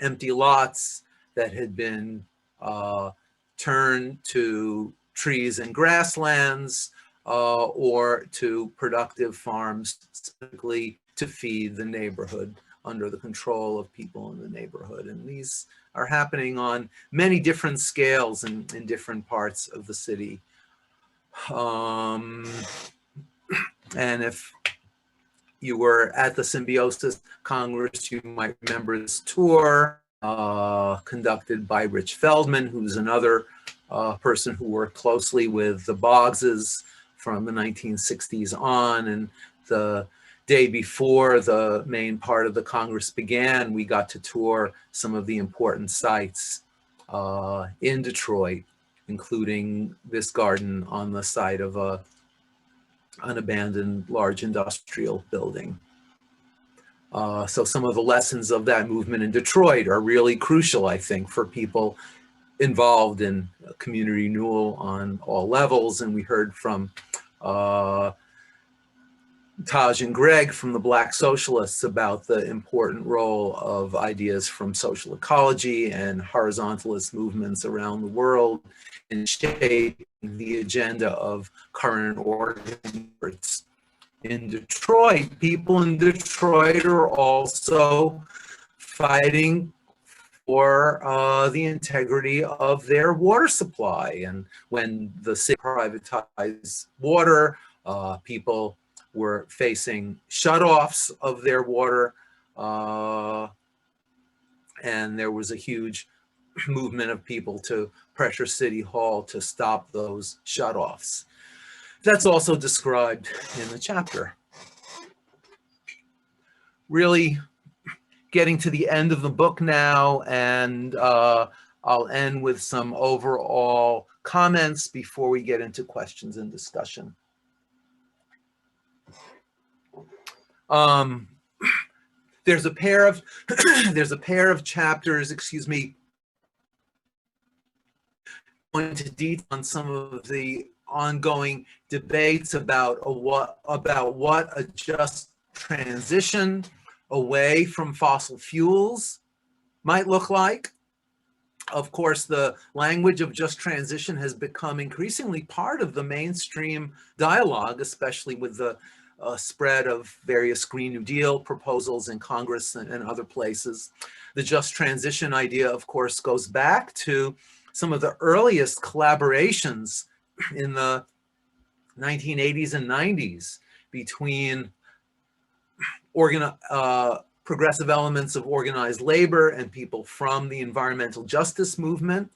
empty lots that had been turned to trees and grasslands or to productive farms, specifically to feed the neighborhood under the control of people in the neighborhood. And these are happening on many different scales in different parts of the city. And if you were at the Symbiosis Congress, you might remember this tour conducted by Rich Feldman, who's another person who worked closely with the Boggses from the 1960s on. And the day before the main part of the Congress began, we got to tour some of the important sites in Detroit, including this garden on the site of an abandoned large industrial building. So some of the lessons of that movement in Detroit are really crucial, I think, for people involved in community renewal on all levels. And we heard from Taj and Greg from the Black socialists about the important role of ideas from social ecology and horizontalist movements around the world in shaping the agenda of current organizing efforts. In Detroit, people in Detroit are also fighting for the integrity of their water supply. And when the city privatized water, people were facing shutoffs of their water, and there was a huge movement of people to pressure City Hall to stop those shutoffs. That's also described in the chapter. Really getting to the end of the book now, and I'll end with some overall comments before we get into questions and discussion. There's a pair of chapters, excuse me, going into detail on some of the ongoing debates about what a just transition away from fossil fuels might look like. Of course, the language of just transition has become increasingly part of the mainstream dialogue, especially with the spread of various Green New Deal proposals in Congress and other places. The just transition idea, of course, goes back to some of the earliest collaborations in the 1980s and 90s between progressive elements of organized labor and people from the environmental justice movement,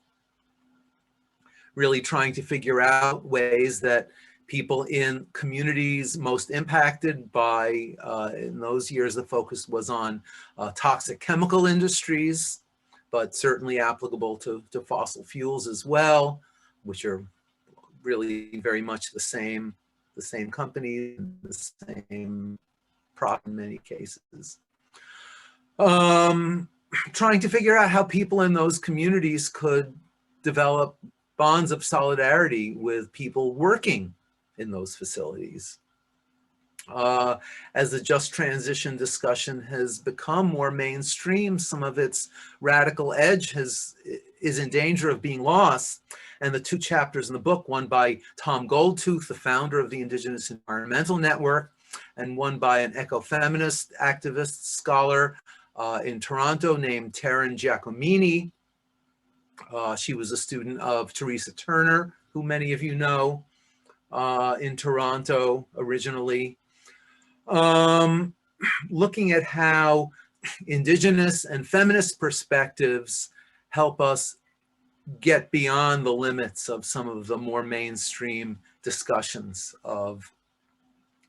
really trying to figure out ways that people in communities most impacted by, in those years, the focus was on toxic chemical industries, but certainly applicable to fossil fuels as well, which are really very much the same company, the same product in many cases. Trying to figure out how people in those communities could develop bonds of solidarity with people working in those facilities. As the just transition discussion has become more mainstream, some of its radical edge is in danger of being lost. And the two chapters in the book, one by Tom Goldtooth, the founder of the Indigenous Environmental Network, and one by an ecofeminist activist scholar in Toronto named Taryn Giacomini. She was a student of Teresa Turner, who many of you know, in Toronto originally. Looking at how Indigenous and feminist perspectives help us get beyond the limits of some of the more mainstream discussions of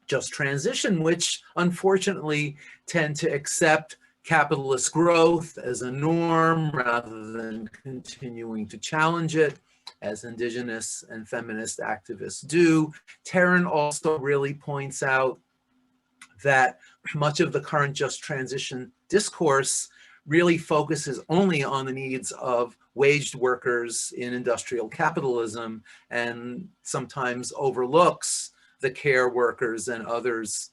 just transition, which unfortunately tend to accept capitalist growth as a norm rather than continuing to challenge it, as Indigenous and feminist activists do. Taryn also really points out that much of the current just transition discourse really focuses only on the needs of waged workers in industrial capitalism and sometimes overlooks the care workers and others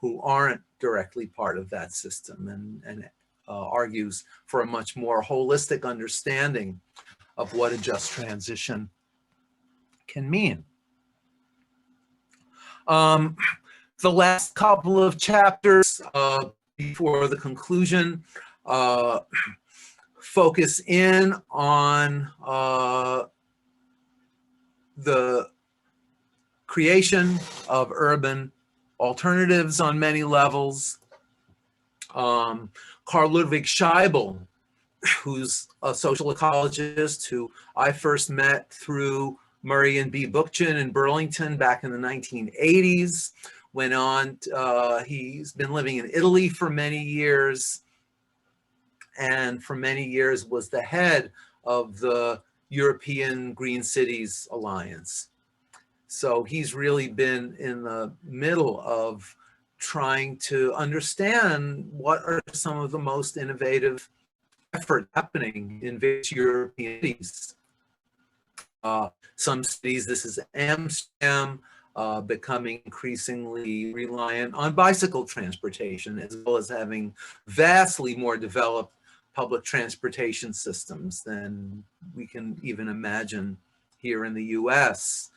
who aren't directly part of that system, and argues for a much more holistic understanding of what a just transition can mean. The last couple of chapters before the conclusion focus in on the creation of urban alternatives on many levels. Carl Ludwig Scheibel, who's a social ecologist who I first met through Murray and B. Bookchin in Burlington back in the 1980s, went on, he's been living in Italy for many years, and for many years was the head of the European Green Cities Alliance. So he's really been in the middle of trying to understand what are some of the most innovative efforts happening in various European cities. Some cities, this is Amsterdam, becoming increasingly reliant on bicycle transportation, as well as having vastly more developed public transportation systems than we can even imagine here in the US.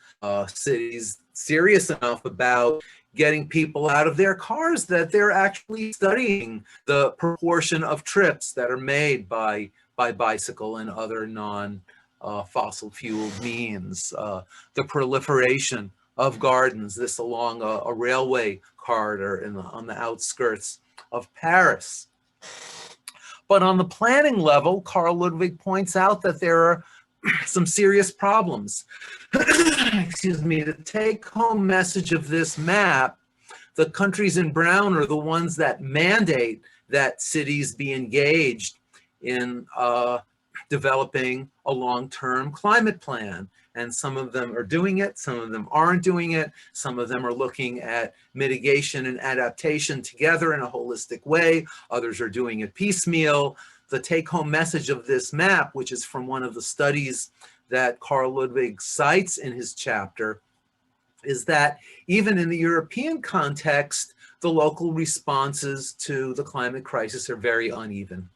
Cities serious enough about getting people out of their cars that they're actually studying the proportion of trips that are made by bicycle and other non-fossil fueled means. The proliferation of gardens, this along a railway corridor on the outskirts of Paris. But on the planning level, Carl Ludwig points out that there are some serious problems. Excuse me. The take-home message of this map, the countries in brown are the ones that mandate that cities be engaged in developing a long-term climate plan. And some of them are doing it, some of them aren't doing it, some of them are looking at mitigation and adaptation together in a holistic way, others are doing it piecemeal. The take-home message of this map, which is from one of the studies that Carl Ludwig cites in his chapter, is that even in the European context, the local responses to the climate crisis are very uneven.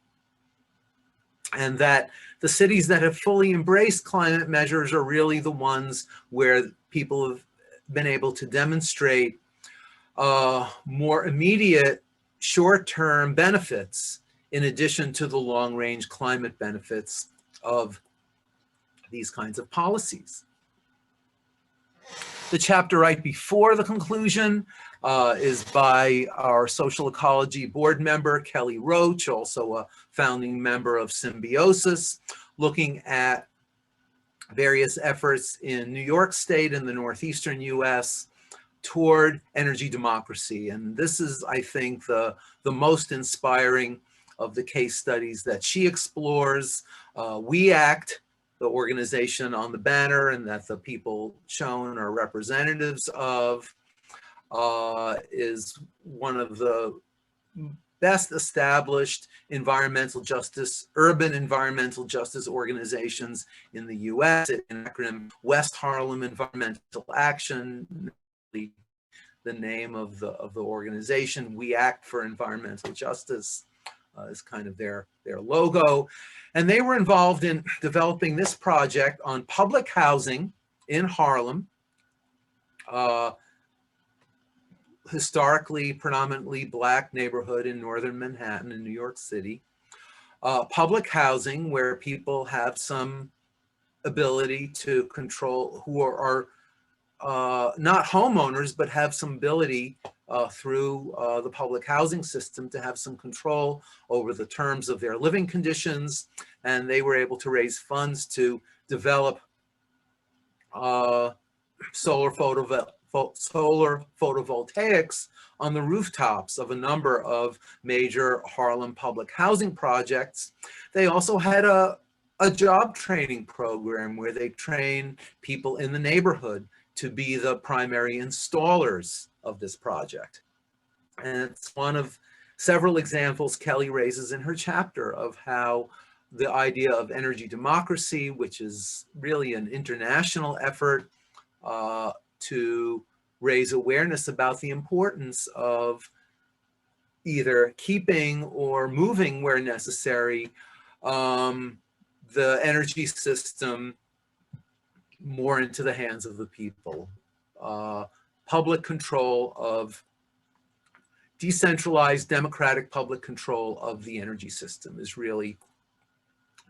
And that the cities that have fully embraced climate measures are really the ones where people have been able to demonstrate more immediate short-term benefits in addition to the long-range climate benefits of these kinds of policies. The chapter right before the conclusion is by our social ecology board member, Kelly Roach, also a founding member of Symbiosis, looking at various efforts in New York State and the northeastern US toward energy democracy. And this is, I think, the most inspiring of the case studies that she explores. We Act, the organization on the banner and that the people shown are representatives of, is one of the best established environmental justice, urban environmental justice organizations in the US. An acronym, West Harlem Environmental Action, the name of the organization. We Act for Environmental Justice is kind of their logo. And they were involved in developing this project on public housing in Harlem, historically predominantly Black neighborhood in northern Manhattan in New York City. Public housing where people have some ability to control, who are not homeowners, but have some ability through the public housing system to have some control over the terms of their living conditions. And they were able to raise funds to develop solar photovoltaics on the rooftops of a number of major Harlem public housing projects. They also had a job training program where they train people in the neighborhood to be the primary installers of this project. And it's one of several examples Kelly raises in her chapter of how the idea of energy democracy, which is really an international effort to raise awareness about the importance of either keeping or moving where necessary the energy system more into the hands of the people. Public control of decentralized democratic public control of the energy system is really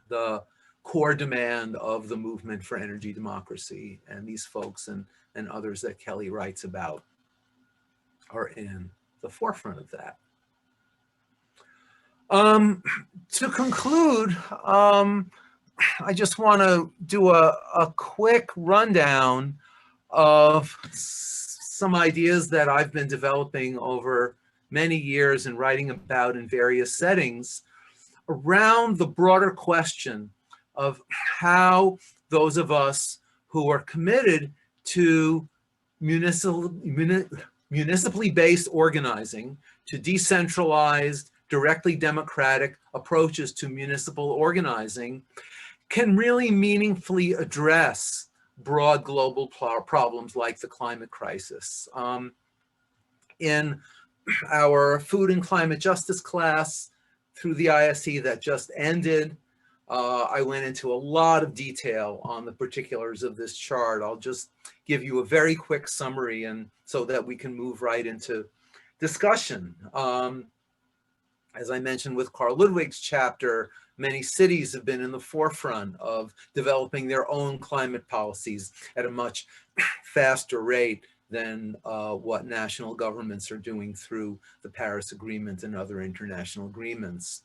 the core demand of the movement for energy democracy. And these folks and others that Kelly writes about are in the forefront of that. To conclude, I just want to do a quick rundown of some ideas that I've been developing over many years and writing about in various settings around the broader question of how those of us who are committed to municipally based organizing, to decentralized, directly democratic approaches to municipal organizing, can really meaningfully address broad global problems like the climate crisis. In our food and climate justice class through the ISE that just ended, I went into a lot of detail on the particulars of this chart. I'll just give you a very quick summary and so that we can move right into discussion. As I mentioned with Carl Ludwig's chapter, many cities have been in the forefront of developing their own climate policies at a much faster rate than what national governments are doing through the Paris Agreement and other international agreements.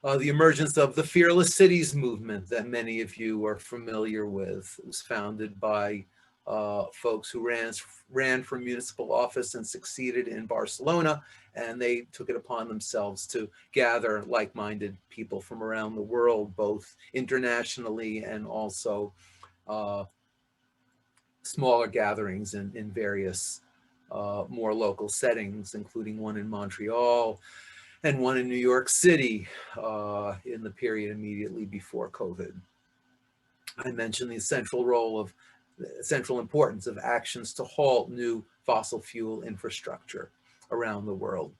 The emergence of the Fearless Cities movement that many of you are familiar with. It was founded by folks who ran for municipal office and succeeded in Barcelona, and they took it upon themselves to gather like-minded people from around the world, both internationally and also smaller gatherings in various more local settings, including one in Montreal and one in New York City in the period immediately before COVID. I mentioned the central importance of actions to halt new fossil fuel infrastructure around the world.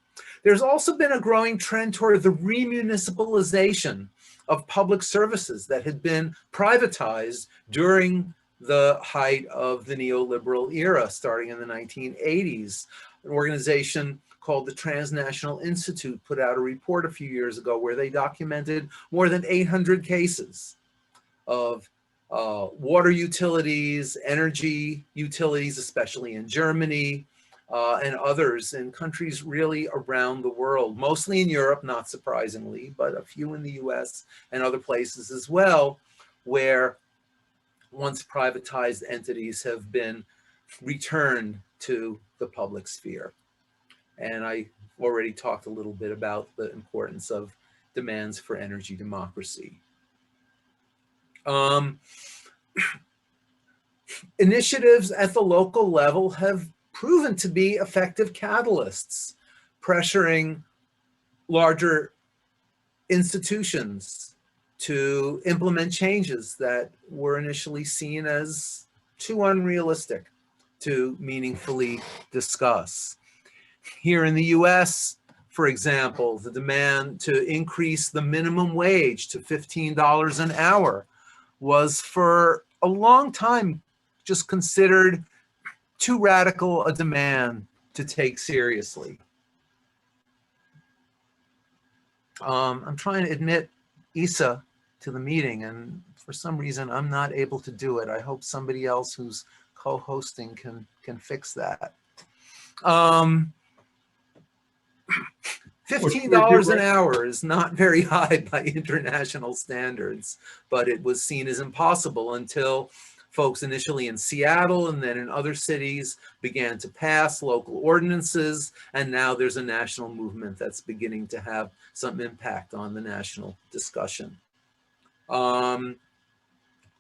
There's also been a growing trend toward the remunicipalization of public services that had been privatized during the height of the neoliberal era, starting in the 1980s. An organization called the Transnational Institute put out a report a few years ago where they documented more than 800 cases of water utilities, energy utilities, especially in Germany, and others in countries really around the world, mostly in Europe, not surprisingly, but a few in the US and other places as well, where once privatized entities have been returned to the public sphere. And I already talked a little bit about the importance of demands for energy democracy. Initiatives at the local level have proven to be effective catalysts, pressuring larger institutions to implement changes that were initially seen as too unrealistic to meaningfully discuss. Here in the US, for example, the demand to increase the minimum wage to $15 an hour was for a long time just considered too radical a demand to take seriously. I'm trying to admit Isa to the meeting, and for some reason I'm not able to do it. I hope somebody else who's co-hosting can fix that. $15 an hour is not very high by international standards, but it was seen as impossible until folks initially in Seattle and then in other cities began to pass local ordinances, and now there's a national movement that's beginning to have some impact on the national discussion.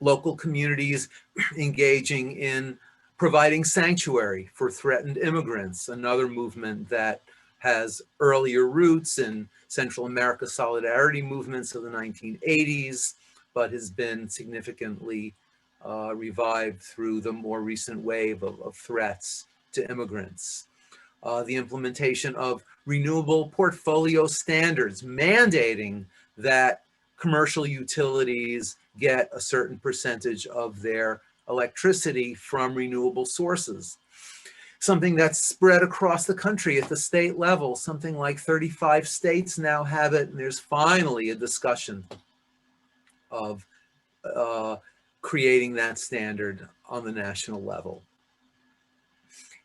Local communities engaging in providing sanctuary for threatened immigrants, another movement that has earlier roots in Central America solidarity movements of the 1980s, but has been significantly revived through the more recent wave of threats to immigrants. The implementation of renewable portfolio standards mandating that commercial utilities get a certain percentage of their electricity from renewable sources. Something that's spread across the country at the state level. Something like 35 states now have it, and there's finally a discussion of creating that standard on the national level.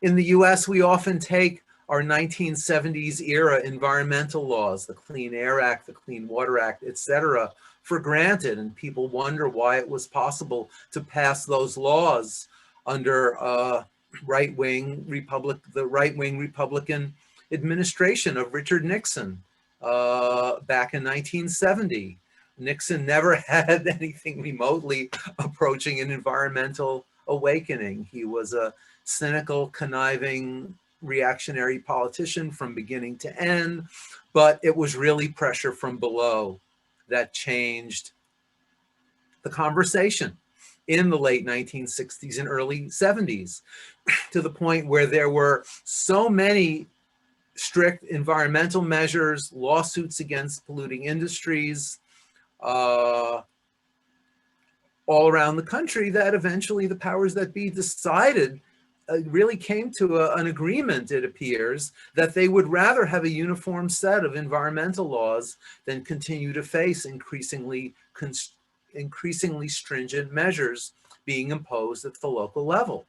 In the US, we often take our 1970s era environmental laws, the Clean Air Act, the Clean Water Act, et cetera, for granted, and people wonder why it was possible to pass those laws under the right-wing Republican administration of Richard Nixon back in 1970. Nixon never had anything remotely approaching an environmental awakening. He was a cynical, conniving, reactionary politician from beginning to end, but it was really pressure from below that changed the conversation in the late 1960s and early 70s, to the point where there were so many strict environmental measures, lawsuits against polluting industries, all around the country, that eventually the powers that be decided, really came to an agreement, it appears, that they would rather have a uniform set of environmental laws than continue to face increasingly stringent measures being imposed at the local level.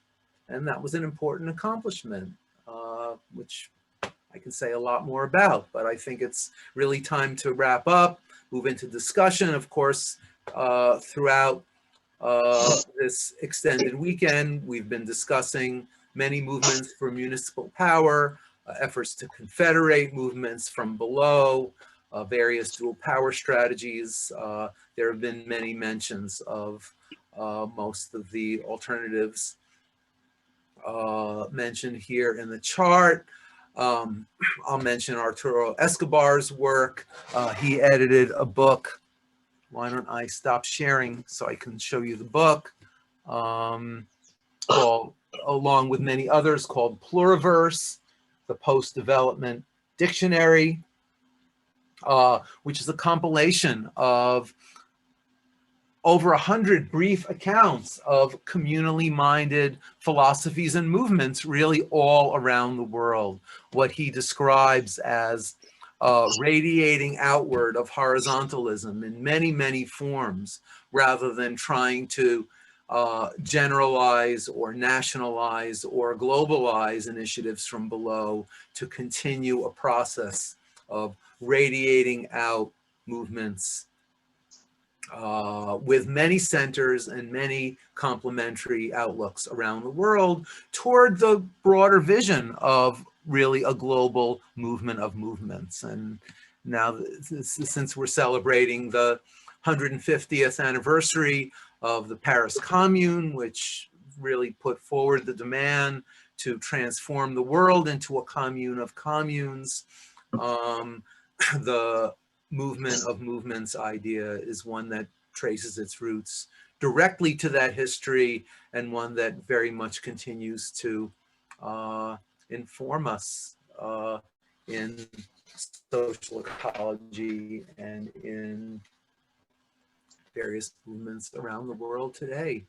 And that was an important accomplishment, which I can say a lot more about, but I think it's really time to wrap up, move into discussion. Of course, throughout this extended weekend, we've been discussing many movements for municipal power, efforts to confederate movements from below, various dual power strategies. There have been many mentions of most of the alternatives mentioned here in the chart. I'll mention Arturo Escobar's work. He edited a book. Why don't I stop sharing so I can show you the book, called, along with many others, called Pluriverse, the Post-Development Dictionary, which is a compilation of over 100 brief accounts of communally minded philosophies and movements really all around the world. What he describes as radiating outward of horizontalism in many, many forms, rather than trying to generalize or nationalize or globalize initiatives from below, to continue a process of radiating out movements with many centers and many complementary outlooks around the world toward the broader vision of really a global movement of movements. And now, since we're celebrating the 150th anniversary of the Paris Commune, which really put forward the demand to transform the world into a commune of communes, the movement of movements idea is one that traces its roots directly to that history, and one that very much continues to inform us in social ecology and in various movements around the world today.